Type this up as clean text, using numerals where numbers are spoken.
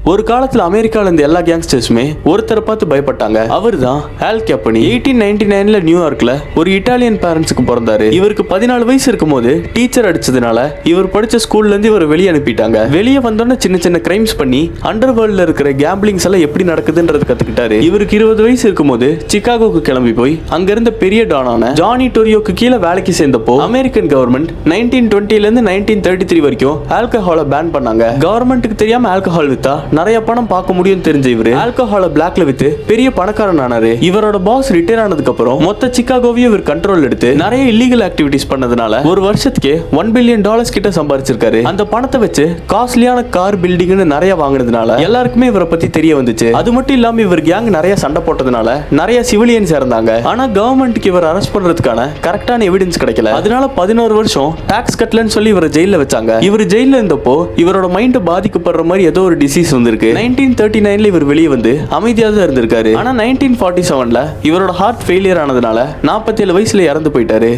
ஒரு காலத்துல அமெரிக்கால இருந்த எல்லா கேங்ஸ்டர்ஸுமே ஒருத்தரை பார்த்து பயப்பட்டாங்க. அவர்தான் ஆல் கேப்பனி. 1899ல நியூயார்க்ல ஒரு இட்டாலியன் பேரண்ட்ஸுக்கு பிறந்தாரு. இவருக்கு 14 வயசு இருக்கும்போது டீச்சர் அடிச்சதுனால இவர் படிச்ச ஸ்கூல்ல இருந்து இவர் வெளியே அனுப்பிட்டாங்க. வெளியே வந்தோடனே சின்ன சின்ன கிரைம்ஸ் பண்ணி அண்டர் வேர்ல்ட்ல இருக்கிற கேம்பிளிங்ஸ் எல்லாம் எப்படி நடக்குதுன்றது கத்துக்கிட்டாரு. இவருக்கு 20 வயசு இருக்கும்போது சிகாகோக்கு கிளம்பி போய் அங்க இருந்த பெரிய டானான ஜானி டோரியோக்கு கீழே வேலைக்கு சேர்ந்தப்போ அமெரிக்கன் கவர்மெண்ட் 1920ல இருந்து 1933 வரைக்கும் ஆல்கஹாலை பேன் பண்ணாங்க. கவர்மெண்ட்டுக்கு தெரியாம ஆல்கஹால் வித்தா நிறைய பணம் பார்க்க முடியும் தெரிஞ்ச இவரு ஆல்கஹாலை பிளாக்ல வித்து பெரிய பணக்காரன் ஆனாரு. இவரோட பாஸ் ரிட்டையர் ஆனதுக்கு அப்புறம் மொத்த சிகாகோவையும் இவர் கண்ட்ரோல் எடுத்து நிறைய இல்லீகல் ஆக்டிவிட்டிஸ் பண்ணதுனால ஒரு வருஷத்துக்கு $1 பில்லியன் கிட்ட சம்பாதிச்சிருக்காரு. அந்த பணத்தை வச்சு காஸ்ட்லியான கார் பில்டிங்னு நிறைய வாங்கினதுனால எல்லாருக்குமே இவரை பத்தி தெரிய வந்துச்சு. அது மட்டும் இல்லாம இவர் கேங் நிறைய சண்டை போட்டதுனால நிறைய சிவிலியன்ஸ் இறந்தாங்க. ஆனா கவர்மெண்ட்டுக்கு இவர் அரெஸ்ட் பண்றதுக்கான கரெக்டான எவிடன்ஸ் கிடைக்கல. அதனால 11 வருஷம் டாக்ஸ் கட்டலன்னு சொல்லி இவரை ஜெயில வச்சாங்க. இவர் ஜெயில இருந்தப்போ இவரோட மைண்ட் பாதிக்கப்படுற மாதிரி ஏதோ ஒரு டிசீஸ் வந்திருக்கு. 1939ல இவர் வெளியே வந்து அமைதியாக தான் இருந்திருக்காரு. ஆனா 1947ல இவரோட ஹார்ட் ஃபெயிலியர் ஆனதுனால 47 வயசுல இறந்து போயிட்டாரு.